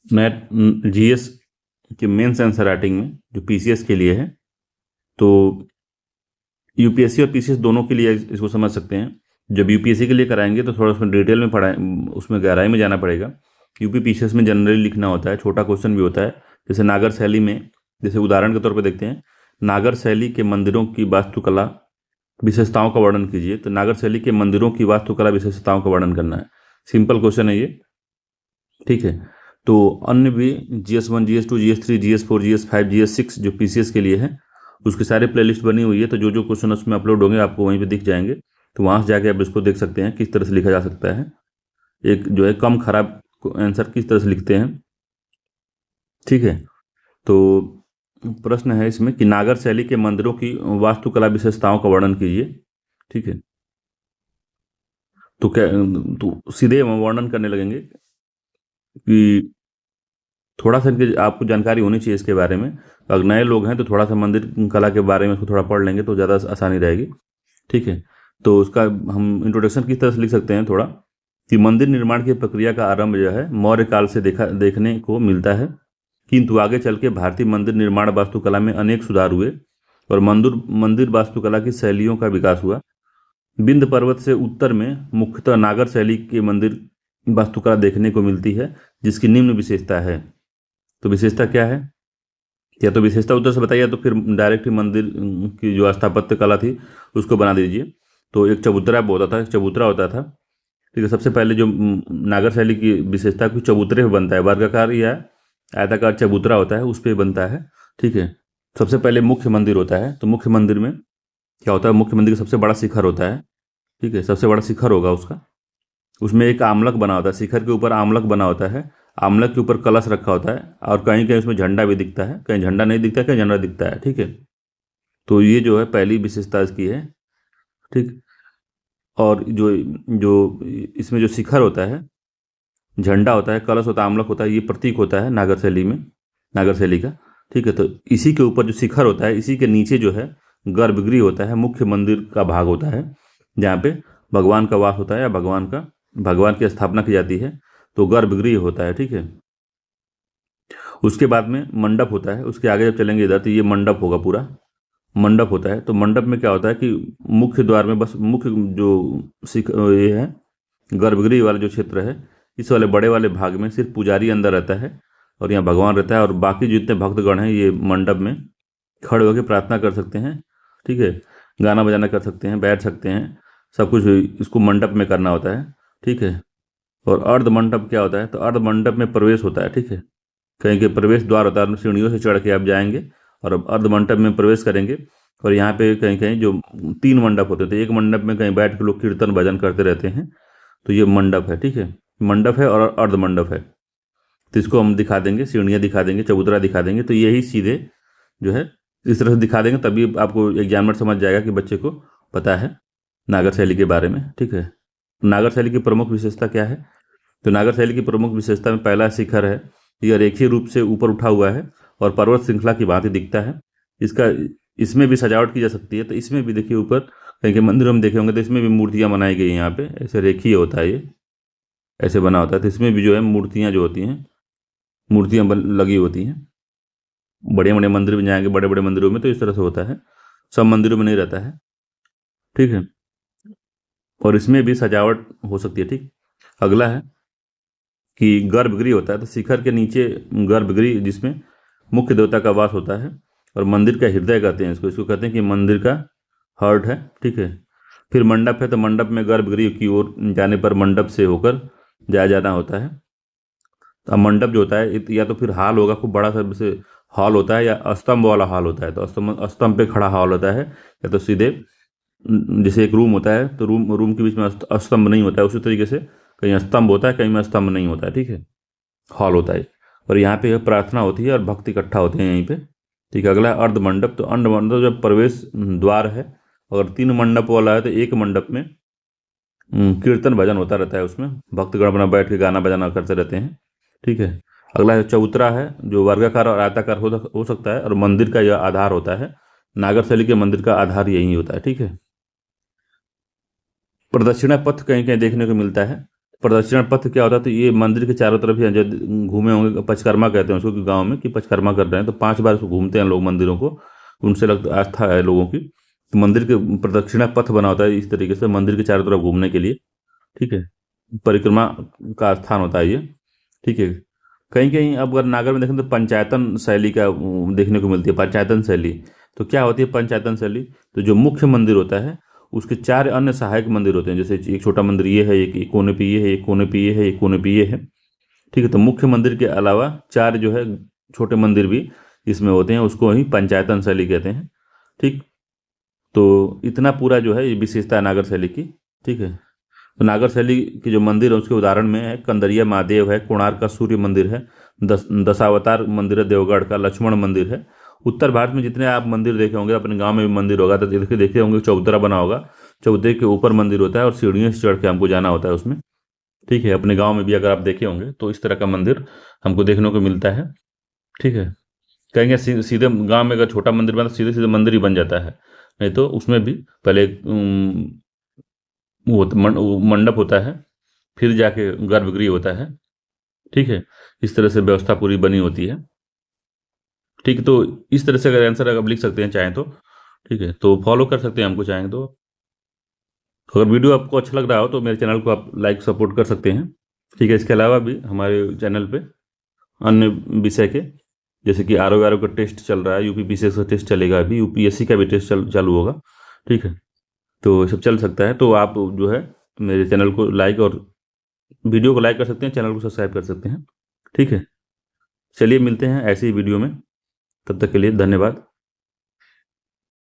मैं जीएस के mains answer writing में जो पीसीएस के लिए है, तो यूपीएससी और पीसीएस दोनों के लिए इसको समझ सकते हैं। जब यूपीएससी के लिए कराएंगे तो थोड़ा उसमें डिटेल में पढ़ाए, उसमें गहराई में जाना पड़ेगा। यूपी पीसीएस में जनरली लिखना होता है, छोटा क्वेश्चन भी होता है। जैसे नागर शैली में, जैसे उदाहरण के तौर पर देखते हैं, नागर शैली के मंदिरों की वास्तुकला विशेषताओं का वर्णन कीजिए। तो नागर शैली के मंदिरों की वास्तुकला विशेषताओं का वर्णन करना है। सिंपल क्वेश्चन है ये, ठीक है। तो अन्य भी GS1, GS2, GS3, GS4, GS5, GS6 जो पीसीएस के लिए है, उसके सारे प्लेलिस्ट बनी हुई है। तो जो जो क्वेश्चन उसमें अपलोड होंगे आपको वहीं पे दिख जाएंगे। तो वहाँ से जाके आप इसको देख सकते हैं किस तरह से लिखा जा सकता है, एक जो है कम खराब आंसर किस तरह से लिखते हैं, ठीक है। तो प्रश्न है इसमें कि नागर शैली के मंदिरों की वास्तुकला विशेषताओं का वर्णन कीजिए, ठीक है। तो क्या, तो सीधे हम वर्णन करने लगेंगे कि थोड़ा सा इनके आपको जानकारी होनी चाहिए इसके बारे में। अगर नए लोग हैं तो थोड़ा सा मंदिर कला के बारे में उसको थोड़ा पढ़ लेंगे तो ज़्यादा आसानी रहेगी, ठीक है। तो उसका हम इंट्रोडक्शन किस तरह से लिख सकते हैं थोड़ा, कि मंदिर निर्माण की प्रक्रिया का आरंभ जो है मौर्य काल से देखने को मिलता है, किंतु आगे चल के भारतीय मंदिर निर्माण वास्तुकला में अनेक सुधार हुए और मंदिर वास्तुकला की शैलियों का विकास हुआ। विंध्य पर्वत से उत्तर में मुख्यतः नागर शैली के मंदिर वास्तुकला देखने को मिलती है, जिसकी निम्न विशेषता है। तो विशेषता क्या है, या तो विशेषता उत्तर से बताइए, तो फिर डायरेक्ट ही मंदिर की जो स्थापत्य कला थी उसको बना दीजिए। तो एक चबूतरा होता था, एक चबूतरा होता था, ठीक है। सबसे पहले जो नागर शैली की विशेषता कुछ चबूतरे पे बनता है, वर्गाकार या आयताकार चबूतरा होता है उस पर बनता है, ठीक है। सबसे पहले मुख्य मंदिर होता है, तो मुख्य मंदिर में क्या होता है, मुख्य मंदिर का सबसे बड़ा शिखर होता है, ठीक है। सबसे बड़ा शिखर होगा उसका, उसमें एक आमलक बना होता है, शिखर के ऊपर आमलक बना होता है, आमलक के ऊपर कलश रखा होता है, और कहीं कहीं उसमें झंडा भी दिखता है, कहीं झंडा नहीं दिखता है, कहीं झंडा दिखता है, ठीक है। तो ये जो है पहली विशेषता इसकी है, ठीक। और जो जो इसमें जो शिखर होता है, झंडा होता है, कलश होता है, आमलक होता है, ये प्रतीक होता है नागर शैली में, नागर शैली का, ठीक है। तो इसी के ऊपर जो शिखर होता है, इसी के नीचे जो है गर्भगृह होता है, मुख्य मंदिर का भाग होता है, जहाँ पे भगवान का वास होता है या भगवान की स्थापना की जाती है, तो गर्भगृह होता है, ठीक है। उसके बाद में मंडप होता है, उसके आगे जब चलेंगे इधर तो ये मंडप होगा, पूरा मंडप होता है। तो मंडप में क्या होता है कि मुख्य द्वार में बस मुख्य जो ये है गर्भगृह वाला जो क्षेत्र है, इस वाले बड़े वाले भाग में सिर्फ पुजारी अंदर रहता है और यहाँ भगवान रहता है, और बाकी जितने भक्तगण हैं ये मंडप में खड़े होकर प्रार्थना कर सकते हैं, ठीक है। गाना बजाना कर सकते हैं, बैठ सकते हैं, सब कुछ इसको मंडप में करना होता है, ठीक है। और अर्ध मंडप क्या होता है, तो अर्ध मंडप में प्रवेश होता है, ठीक है। कहीं के प्रवेश द्वार होता है, सीढ़ियों से चढ़ के आप जाएंगे और अब अर्ध मंडप में प्रवेश करेंगे। और यहाँ पे कहीं कहीं जो 3 मंडप होते हैं, तो एक मंडप में कहीं बैठ के लोग कीर्तन भजन करते रहते हैं, तो ये मंडप है, ठीक है। मंडप है और अर्ध मंडप है, तो इसको हम दिखा देंगे, सीढ़ियाँ दिखा देंगे, चबूतरा दिखा देंगे। तो यही सीधे जो है इस तरह से दिखा देंगे, तभी आपको एग्जामिनर समझ जाएगा कि बच्चे को पता है नागर शैली के बारे में, ठीक है। नागर शैली की प्रमुख विशेषता क्या है, तो नागर शैली की प्रमुख विशेषता में पहला शिखर है, यह रेखीय रूप से ऊपर उठा हुआ है और पर्वत श्रृंखला की भांति दिखता है। इसका इसमें भी सजावट की जा सकती है, तो इसमें भी देखिए ऊपर कहीं के मंदिरों में देखे होंगे तो इसमें भी मूर्तियाँ बनाई गई हैं, यहाँ पे ऐसे रेखीय होता है, ये ऐसे बना होता है। तो इसमें भी जो है मूर्तियाँ जो होती हैं, मूर्तियाँ लगी होती हैं। बड़े बड़े मंदिर में जाएंगे, बड़े बड़े मंदिरों में तो इस तरह से होता है, सब मंदिरों में नहीं रहता है, ठीक है। और इसमें भी सजावट हो सकती है, ठीक। अगला है कि गर्भगृह होता है, तो शिखर के नीचे गर्भगृह जिसमें मुख्य देवता का वास होता है और मंदिर का हृदय कहते हैं इसको, इसको कहते हैं कि मंदिर का हार्ट है, ठीक है। फिर मंडप है, तो मंडप में गर्भगृह की ओर जाने पर मंडप से होकर जाया जाना होता है। तो अब मंडप जो होता है या तो फिर हॉल होगा, खूब बड़ा सा जैसे हॉल होता है, या स्तंभ वाला हॉल होता है, तो स्तंभ पे खड़ा हॉल होता है, या तो सीधे जैसे एक रूम होता है तो रूम के बीच में स्तंभ नहीं होता है, उसी तरीके से कहीं स्तंभ होता है, कहीं में स्तंभ नहीं होता है, ठीक है। हॉल होता है, और यहाँ पे प्रार्थना होती है और भक्त इकट्ठा होते हैं यहीं पे, ठीक है। अगला है अर्ध मंडप, तो अर्ध मंडप जब प्रवेश द्वार है, अगर 3 मंडप वाला है तो एक मंडप में कीर्तन भजन होता रहता है, उसमें भक्तगण अपना बैठ के गाना बजाना करते रहते हैं, ठीक है। अगला है चबूतरा है, जो वर्गाकार और आयताकार हो सकता है, और मंदिर का यह आधार होता है, नागर शैली के मंदिर का आधार यही होता है, ठीक है। प्रदक्षिणा पथ कहीं कहीं देखने को मिलता है, प्रदक्षिण पथ क्या होता है, तो ये मंदिर के चारों तरफ ही जो घूमे होंगे, पचकर्मा कहते हैं उसको, कि गाँव में कि पचकर्मा कर रहे हैं, तो 5 बार उसको घूमते हैं लोग मंदिरों को, उनसे लगता आस्था है लोगों की, तो मंदिर के प्रदक्षिणा पथ बना होता है इस तरीके से मंदिर के चारों तरफ घूमने के लिए। ठीक है, परिक्रमा का स्थान होता है ये। ठीक है, कहीं कहीं अब अगर नागर में देखें तो पंचायतन शैली का देखने को मिलती है। पंचायतन शैली तो क्या होती है? पंचायतन शैली तो जो मुख्य मंदिर होता है उसके 4 अन्य सहायक मंदिर होते हैं, जैसे एक छोटा मंदिर ये है, एक कोने पे ये है, एक कोने पे ये है, एक कोने पे ये है। ठीक है, तो मुख्य मंदिर के अलावा 4 जो है छोटे मंदिर भी इसमें होते हैं, उसको ही पंचायतन शैली कहते हैं। ठीक, तो इतना पूरा जो है ये विशेषता है नागर शैली की। ठीक है, तो नागर शैली के जो मंदिर है उसके उदाहरण में है कंदरिया महादेव है, कोणार्क का सूर्य मंदिर है, दशावतार मंदिर है देवगढ़ का, लक्ष्मण मंदिर है। उत्तर भारत में जितने आप मंदिर देखे होंगे, अपने गांव में भी मंदिर होगा तो देखे होंगे, चौतरा बना होगा, चौतरे के ऊपर मंदिर होता है और सीढ़ियों से चढ़ के हमको जाना होता है उसमें। ठीक है, अपने गाँव में भी अगर आप देखे होंगे तो इस तरह का मंदिर हमको देखने को मिलता है। ठीक है, कहेंगे सीधे गांव में अगर छोटा मंदिर बना तो सीधे सीधे मंदिर ही बन जाता है, नहीं तो उसमें भी पहले वो मंडप होता है, फिर जाके गर्भगृह होता है। ठीक है, इस तरह से व्यवस्था पूरी बनी होती है। ठीक है, तो इस तरह से अगर आंसर आप लिख सकते हैं चाहें तो। ठीक है, तो फॉलो कर सकते हैं हमको चाहें तो। अगर वीडियो आपको अच्छा लग रहा हो तो मेरे चैनल को आप लाइक सपोर्ट कर सकते हैं। ठीक है, इसके अलावा भी हमारे चैनल पे अन्य विषय के, जैसे कि आर का टेस्ट चल रहा है, यूपी पीसीएस का टेस्ट चलेगा, अभी यूपीएससी का भी टेस्ट चालू होगा। ठीक है, तो सब चल सकता है, तो आप जो है मेरे चैनल को लाइक और वीडियो को लाइक कर सकते हैं, चैनल को सब्सक्राइब कर सकते हैं। ठीक है, चलिए मिलते हैं ऐसी ही वीडियो में, तब तक के लिए धन्यवाद।